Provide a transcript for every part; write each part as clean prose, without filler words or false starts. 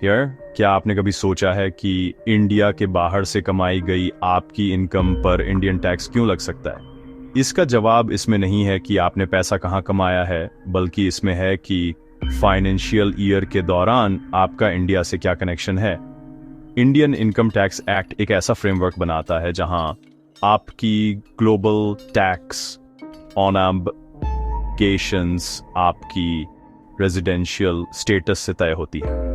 यार, क्या आपने कभी सोचा है कि इंडिया के बाहर से कमाई गई आपकी इनकम पर इंडियन टैक्स क्यों लग सकता है? इसका जवाब इसमें नहीं है कि आपने पैसा कहाँ कमाया है, बल्कि इसमें है कि फाइनेंशियल ईयर के दौरान आपका इंडिया से क्या कनेक्शन है। इंडियन इनकम टैक्स एक्ट एक ऐसा फ्रेमवर्क बनाता है जहां आपकी ग्लोबल टैक्स ऑन ऑब्लिगेशंस आपकी रेजिडेंशियल स्टेटस से तय होती है।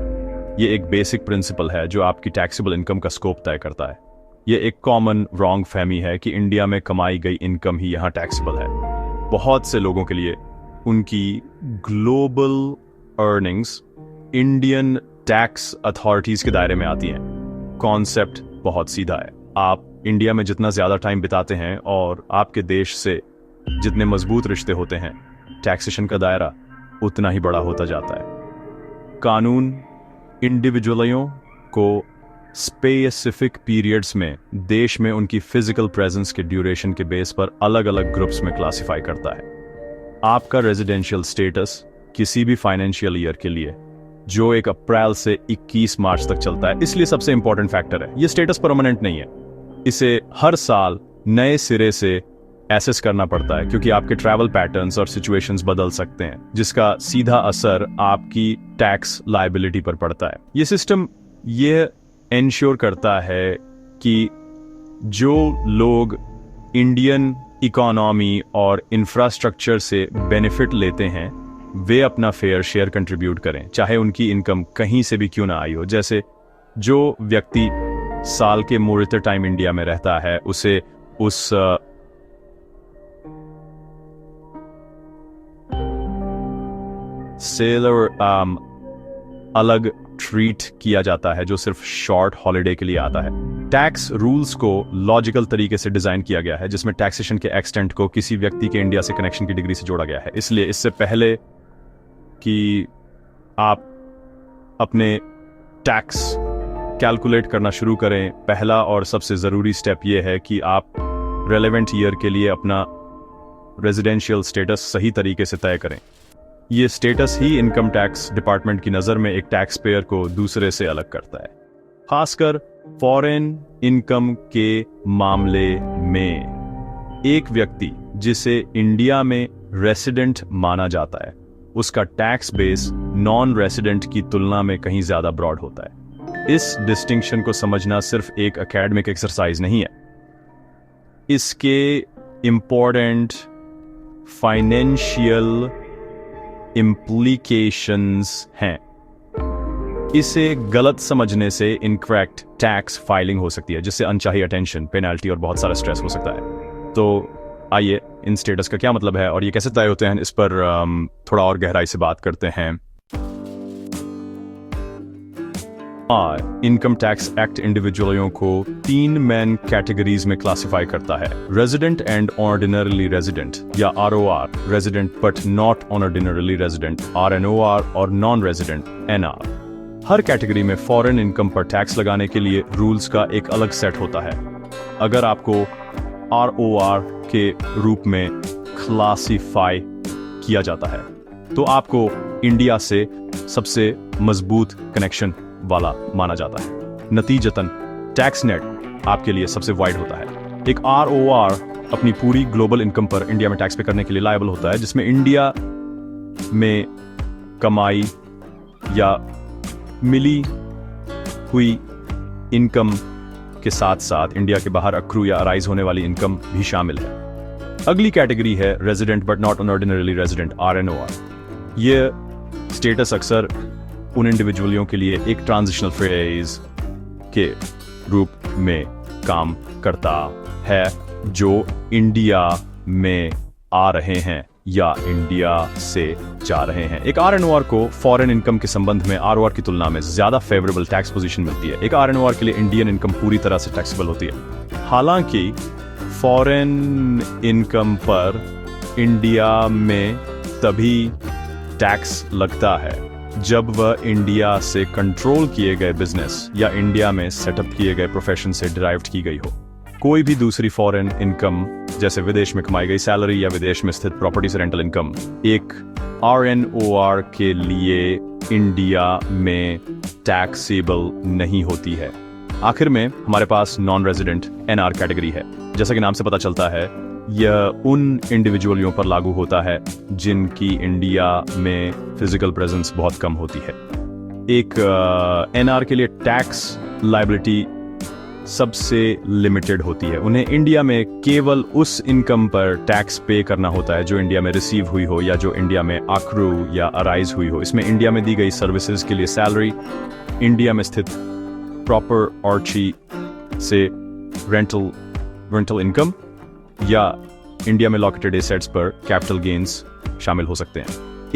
ये एक बेसिक प्रिंसिपल है जो आपकी टैक्सेबल इनकम का स्कोप तय करता है। ये एक कॉमन रॉन्ग फहमी है कि इंडिया में कमाई गई इनकम ही यहाँ टैक्सेबल है। बहुत से लोगों के लिए उनकी global earnings Indian tax authorities के दायरे में आती हैं। कॉन्सेप्ट बहुत सीधा है। आप इंडिया में जितना ज्यादा टाइम बिताते हैं और आपके देश से जितने मजबूत रिश्ते होते हैं, टैक्सेशन का दायरा उतना ही बड़ा होता जाता है। कानून इंडिविजुअलों को स्पेसिफिक पीरियड्स में देश में उनकी फिजिकल प्रेजेंस के ड्यूरेशन के बेस पर अलग अलग ग्रुप्स में क्लासिफाई करता है। आपका रेजिडेंशियल स्टेटस किसी भी फाइनेंशियल ईयर के लिए जो 1 अप्रैल से 21 मार्च तक चलता है, इसलिए सबसे इंपॉर्टेंट फैक्टर है। यह स्टेटस परमानेंट नहीं है। इसे हर साल नए सिरे से एसेस करना पड़ता है क्योंकि आपके ट्रैवल पैटर्न्स और सिचुएशंस बदल सकते हैं, जिसका सीधा असर आपकी टैक्स लायबिलिटी पर पड़ता है। ये सिस्टम ये एंश्योर करता है कि जो लोग इंडियन इकोनॉमी और इंफ्रास्ट्रक्चर से बेनिफिट लेते हैं वे अपना फेयर शेयर कंट्रीब्यूट करें, चाहे उनकी इनकम कहीं से भी क्यों ना आई हो। जैसे जो व्यक्ति साल के मोस्ट टाइम इंडिया में रहता है उसे उस सेलर अलग ट्रीट किया जाता है जो सिर्फ शॉर्ट हॉलिडे के लिए आता है। टैक्स रूल्स को लॉजिकल तरीके से डिजाइन किया गया है जिसमें टैक्सेशन के एक्सटेंट को किसी व्यक्ति के इंडिया से कनेक्शन की डिग्री से जोड़ा गया है। इसलिए इससे पहले कि आप अपने टैक्स कैलकुलेट करना शुरू करें, पहला और सबसे जरूरी स्टेप यह है कि आप रेलेवेंट ईयर के लिए अपना रेजिडेंशियल स्टेटस सही तरीके से तय करें। ये स्टेटस ही इनकम टैक्स डिपार्टमेंट की नज़र में एक टैक्स पेयर को दूसरे से अलग करता है। खासकर फॉरेन इनकम के मामले में एक व्यक्ति जिसे इंडिया में रेसिडेंट माना जाता है उसका टैक्स बेस नॉन रेसिडेंट की तुलना में कहीं ज्यादा ब्रॉड होता है। इस डिस्टिंक्शन को समझना सिर्फ एक एकेडमिक एक्सरसाइज नहीं है, इसके इंपॉर्टेंट फाइनेंशियल इम्प्लीकेशंस हैं। इसे गलत समझने से इनकरेक्ट टैक्स फाइलिंग हो सकती है जिससे अनचाही अटेंशन, पेनल्टी और बहुत सारा स्ट्रेस हो सकता है। तो आइए इन स्टेटस का क्या मतलब है और ये कैसे तय होते हैं, इस पर थोड़ा और गहराई से बात करते हैं। इनकम टैक्स एक्ट इंडिविजुअलों को 3 मेन कैटेगरीज में क्लासिफाई करता है। रेजिडेंट एंड ऑर्डिनरली रेजिडेंट या ROR, resident but not ordinarily resident RNOR और नॉन रेजिडेंट NR। हर कैटेगरी में फॉरेन इनकम पर टैक्स लगाने के लिए रूल्स का एक अलग सेट होता है। अगर आपको ROR के रूप में क्लासिफाई किया जाता है तो आपको इंडिया से सबसे मजबूत कनेक्शन वाला माना जाता है। नतीजतन टैक्स नेट आपके लिए सबसे वाइड होता है। एक ROR अपनी पूरी ग्लोबल इनकम पर इंडिया में टैक्स पे करने के लिए लायबल होता है, जिसमें इंडिया में कमाई या मिली हुई इनकम के साथ साथ इंडिया के बाहर अक्रू या अराइज होने वाली इनकम भी शामिल है। अगली कैटेगरी है resident but not ordinarily resident RNOR। ये स्टेटस अक्सर उन इंडिविजुअलों के लिए एक ट्रांजिशनल फेज के रूप में काम करता है जो इंडिया में आ रहे हैं या इंडिया से जा रहे हैं। एक RNOR को फॉरेन इनकम के संबंध में ROR की तुलना में ज्यादा फेवरेबल टैक्स पोजीशन मिलती है। एक RNOR के लिए इंडियन इनकम पूरी तरह से टैक्सेबल होती है। हालांकि फॉरेन इनकम पर इंडिया में तभी टैक्स लगता है जब वह इंडिया से कंट्रोल किए गए बिजनेस या इंडिया में सेटअप किए गए प्रोफेशन से डिराइव्ड की गई हो। कोई भी दूसरी फॉरेन इनकम जैसे विदेश में कमाई गई सैलरी या विदेश में स्थित प्रॉपर्टी से रेंटल इनकम एक RNOR के लिए इंडिया में टैक्सेबल नहीं होती है। आखिर में हमारे पास नॉन रेजिडेंट एनआर कैटेगरी है। जैसा कि नाम से पता चलता है, यह उन इंडिविजुअलियों पर लागू होता है जिनकी इंडिया में फिजिकल प्रेजेंस बहुत कम होती है। एक एनआर के लिए टैक्स लायबिलिटी सबसे लिमिटेड होती है। उन्हें इंडिया में केवल उस इनकम पर टैक्स पे करना होता है जो इंडिया में रिसीव हुई हो या जो इंडिया में अक्रू या अराइज हुई हो। इसमें इंडिया में दी गई सर्विसेज के लिए सैलरी, इंडिया में स्थित प्रॉपर ऑर्ची से रेंटल इनकम या इंडिया में लॉकेटेड एसेट्स पर कैपिटल गेन्स शामिल हो सकते हैं।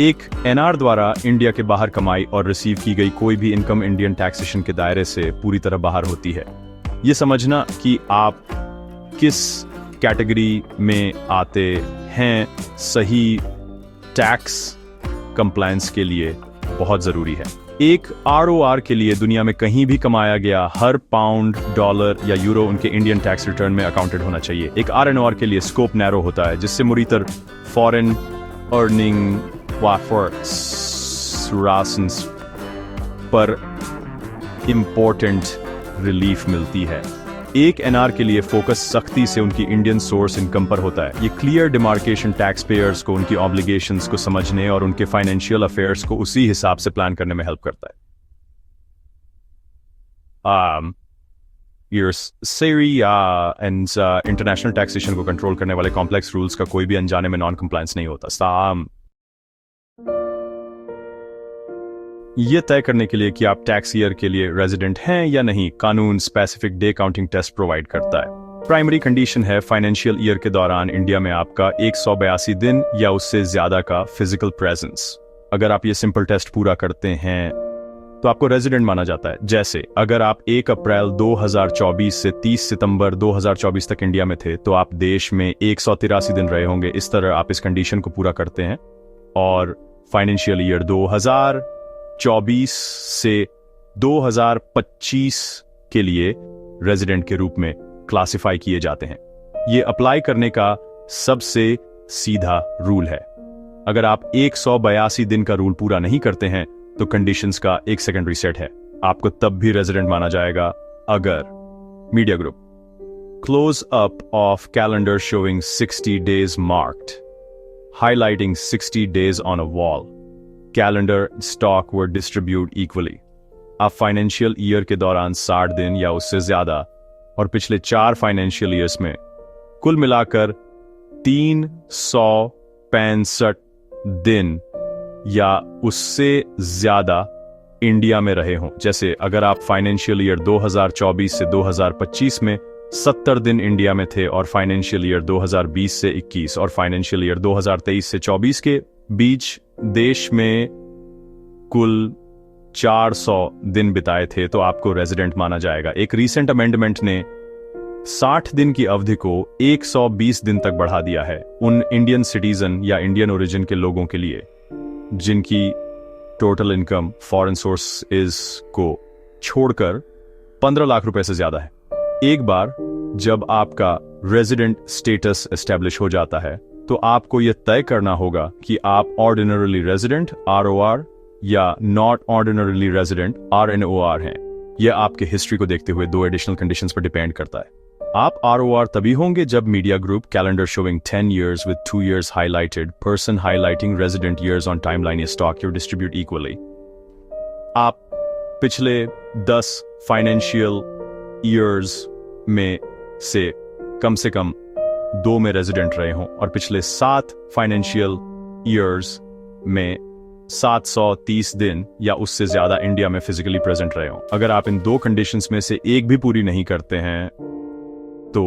एक एनआर द्वारा इंडिया के बाहर कमाई और रिसीव की गई कोई भी इनकम इंडियन टैक्सेशन के दायरे से पूरी तरह बाहर होती है। ये समझना कि आप किस कैटेगरी में आते हैं सही टैक्स कंप्लायंस के लिए बहुत जरूरी है। एक आरओआर के लिए दुनिया में कहीं भी कमाया गया हर पाउंड, डॉलर या यूरो उनके इंडियन टैक्स रिटर्न में अकाउंटेड होना चाहिए। एक आरएनओआर के लिए स्कोप नैरो होता है, जिससे मुरीतर फॉरेन अर्निंग वाफर्स पर इंपॉर्टेंट रिलीफ मिलती है। एक एनआर के लिए फोकस सख्ती से उनकी इंडियन सोर्स इनकम पर होता है। ये क्लियर डिमार्केशन टैक्स पेयर्स को उनकी ऑब्लिगेशंस को समझने और उनके फाइनेंशियल अफेयर्स को उसी हिसाब से प्लान करने में हेल्प करता है। सेरी एंड इंटरनेशनल टैक्सेशन को कंट्रोल करने वाले कॉम्प्लेक्स रूल्स का कोई भी अनजाने में नॉन कंप्लायंस नहीं होता। यह तय करने के लिए कि आप टैक्स ईयर के लिए रेजिडेंट हैं या नहीं, कानून specific day counting test provide करता है। प्राइमरी कंडीशन है फाइनेंशियल ईयर के दौरान इंडिया में आपका 182 दिन या उससे ज्यादा का फिजिकल प्रेजेंस। अगर आप ये सिंपल टेस्ट पूरा करते हैं तो आपको रेजिडेंट माना जाता है। जैसे अगर आप 1 अप्रैल 2024 से 30 सितंबर 2024 तक इंडिया में थे तो आप देश में 183 दिन रहे होंगे। इस तरह आप इस कंडीशन को पूरा करते हैं और फाइनेंशियल ईयर 2024 से 2025 के लिए रेजिडेंट के रूप में क्लासिफाई किए जाते हैं। ये अप्लाई करने का सबसे सीधा रूल है। अगर आप 182 दिन का रूल पूरा नहीं करते हैं तो कंडीशंस का एक सेकेंडरी सेट है, आपको तब भी रेजिडेंट माना जाएगा। अगर media group close up of calendar showing 60 days marked, highlighting 60 days on a wall, calendar stock were distributed equally। आप फाइनेंशियल ईयर के दौरान 60 दिन या उससे ज्यादा और पिछले 4 फाइनेंशियल ईयर्स में कुल मिलाकर 365 दिन या उससे ज्यादा इंडिया में रहे हों। जैसे अगर आप फाइनेंशियल ईयर 2024 से 2025 में 70 दिन इंडिया में थे और फाइनेंशियल ईयर 2020 से 21 और फाइनेंशियल ईयर 2023 से 24 के बीच देश में कुल 400 दिन बिताए थे तो आपको रेजिडेंट माना जाएगा। एक रीसेंट अमेंडमेंट ने 60 दिन की अवधि को 120 दिन तक बढ़ा दिया है उन इंडियन सिटीजन या इंडियन ओरिजिन के लोगों के लिए जिनकी टोटल इनकम फॉरेन सोर्सेज को छोड़कर 15 लाख रुपए से ज्यादा है। एक बार जब आपका रेजिडेंट स्टेटस एस्टेब्लिश हो जाता है तो आपको यह तय करना होगा कि आप ऑर्डिनरली रेजिडेंट आरओआर या नॉट ऑर्डिनरली रेजिडेंट आरएनओआर हैं। यह आपके हिस्ट्री को देखते हुए 2 एडिशनल कंडीशंस पर डिपेंड करता है। आप आरओआर तभी होंगे जब media group calendar showing 10 years with 2 years highlighted, person highlighting resident years on timeline is stock you distribute equally। आप पिछले 10 फाइनेंशियल ईयर्स में से कम 2 में रेजिडेंट रहे हों और पिछले 7 फाइनेंशियल ईयर्स में 730 दिन या उससे ज्यादा इंडिया में फिजिकली प्रेजेंट रहे हों। अगर आप इन 2 कंडीशंस में से एक भी पूरी नहीं करते हैं तो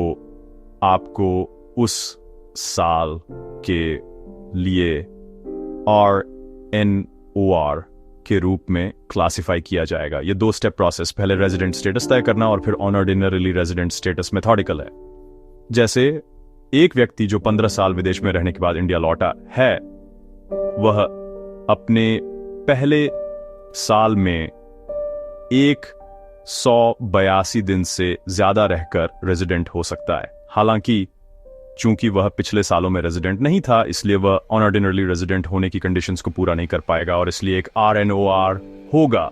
आपको उस साल के लिए आरएनओआर के रूप में क्लासिफाई किया जाएगा। ये 2 स्टेप प्रोसेस, पहले रेजिडेंट स्टेटस तय करना और फिर ऑर्डिनरली रेजिडेंट स्टेटस मेथोडिकल है। जैसे एक व्यक्ति जो 15 साल विदेश में रहने के बाद इंडिया लौटा है, वह अपने पहले साल में 182 दिन से ज्यादा रहकर रेजिडेंट हो सकता है। हालांकि चूंकि वह पिछले सालों में रेजिडेंट नहीं था, इसलिए वह अनऑर्डिनरली रेजिडेंट होने की कंडीशंस को पूरा नहीं कर पाएगा और इसलिए एक RNOR होगा,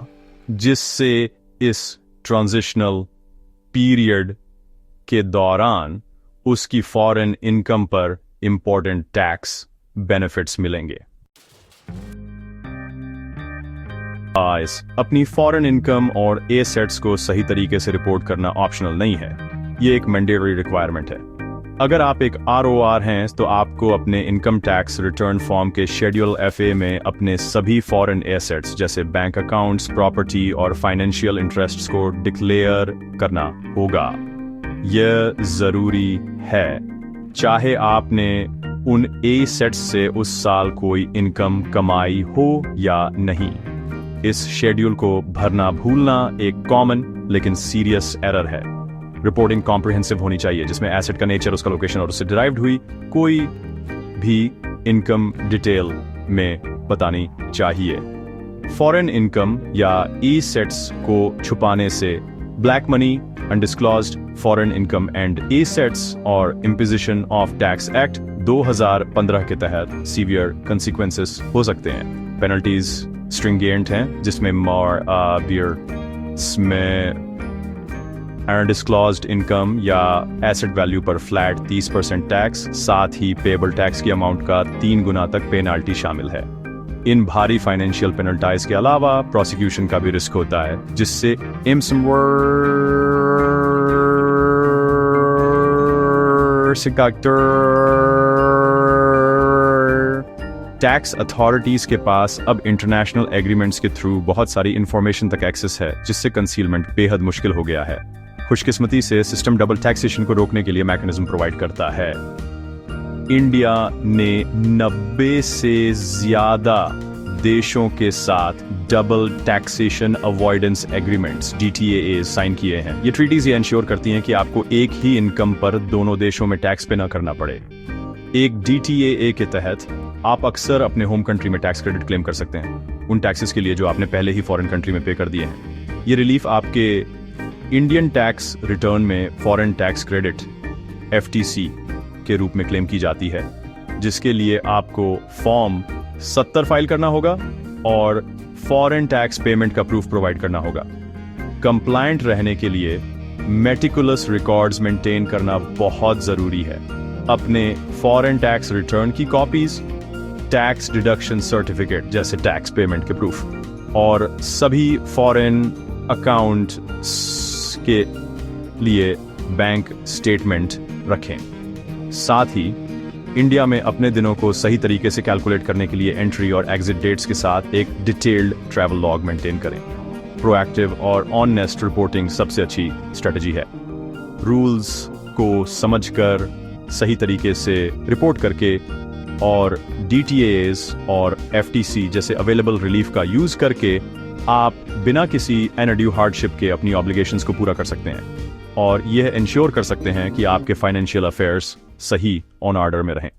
जिससे इस ट्रांजिशनल पीरियड के दौरान उसकी फॉरेन इनकम पर इंपॉर्टेंट टैक्स बेनिफिट्स मिलेंगे। अपनी फॉरेन इनकम और एसेट्स को सही तरीके से रिपोर्ट करना ऑप्शनल नहीं है, ये एक मैंडेटरी रिक्वायरमेंट है। अगर आप एक ROR हैं तो आपको अपने इनकम टैक्स रिटर्न फॉर्म के शेड्यूल FA में अपने सभी फॉरेन एसेट्स जैसे बैंक अकाउंट्स, प्रॉपर्टी और फाइनेंशियल इंटरेस्ट्स को डिक्लेयर करना होगा। यह जरूरी है चाहे आपने उन एसेट्स से उस साल कोई इनकम कमाई हो या नहीं। इस शेड्यूल को भरना भूलना एक कॉमन लेकिन सीरियस एरर है। रिपोर्टिंग कॉम्प्रिहेंसिव होनी चाहिए, जिसमें एसेट का नेचर, उसका लोकेशन और उससे डिराइव्ड हुई कोई भी इनकम डिटेल में बतानी चाहिए। फॉरेन इनकम या एसेट्स को छुपाने से black money, undisclosed foreign income and assets और इम्पोजिशन ऑफ टैक्स एक्ट 2015 के तहत सीवियर कंसिक्वेंसेस हो सकते हैं। पेनल्टीज स्ट्रिंगेंट हैं, जिसमें अनडिस्क्लोज्ड इनकम या एसेट वैल्यू पर फ्लैट 30% टैक्स, साथ ही पेबल टैक्स की अमाउंट का 3 गुना तक पेनाल्टी शामिल है। इन भारी फाइनेंशियल पेनल्टीज के अलावा प्रोसिक्यूशन का भी रिस्क होता है, जिससे टैक्स अथॉरिटीज के पास अब इंटरनेशनल एग्रीमेंट्स के थ्रू बहुत सारी इंफॉर्मेशन तक एक्सेस है, जिससे कंसीलमेंट बेहद मुश्किल हो गया है। खुशकिस्मती से सिस्टम डबल टैक्सेशन को रोकने के लिए मैकेनिज्म प्रोवाइड करता है। इंडिया ने 90 से ज्यादा देशों के साथ double taxation avoidance agreements DTAA sign किए हैं। ये ट्रीटीज ये इंश्योर करती हैं कि आपको एक ही इनकम पर दोनों देशों में टैक्स पे ना करना पड़े। एक DTAA के तहत आप अक्सर अपने होम कंट्री में टैक्स क्रेडिट क्लेम कर सकते हैं, उन टैक्सेस के लिए जो आपने पहले ही फॉरेन कंट्री में पे कर दिए हैं। ये रिलीफ आपके इंडियन टैक्स रिटर्न में फॉरेन टैक्स क्रेडिट FTC के रूप में क्लेम की जाती है, जिसके लिए आपको फॉर्म 70 फाइल करना होगा और फॉरेन टैक्स पेमेंट का प्रूफ प्रोवाइड करना होगा। कंप्लायंट रहने के लिए मेटिकुलस रिकॉर्ड्स मेंटेन करना बहुत जरूरी है। अपने फॉरेन टैक्स रिटर्न की कॉपीज, टैक्स डिडक्शन सर्टिफिकेट जैसे टैक्स पेमेंट के प्रूफ और सभी फॉरेन अकाउंट के लिए बैंक स्टेटमेंट रखें। साथ ही इंडिया में अपने दिनों को सही तरीके से कैलकुलेट करने के लिए एंट्री और एग्जिट डेट्स के साथ एक डिटेल्ड ट्रैवल लॉग मेंटेन करें। प्रोएक्टिव और ऑनेस्ट रिपोर्टिंग सबसे अच्छी स्ट्रेटजी है। रूल्स को समझकर सही तरीके से रिपोर्ट करके और DTAs और FTC जैसे अवेलेबल रिलीफ का यूज करके आप बिना किसी अनड्यू हार्डशिप के अपनी ऑब्लिगेशंस को पूरा कर सकते हैं और यह इंश्योर कर सकते हैं कि आपके फाइनेंशियल अफेयर्स सही ऑन ऑर्डर में रहें।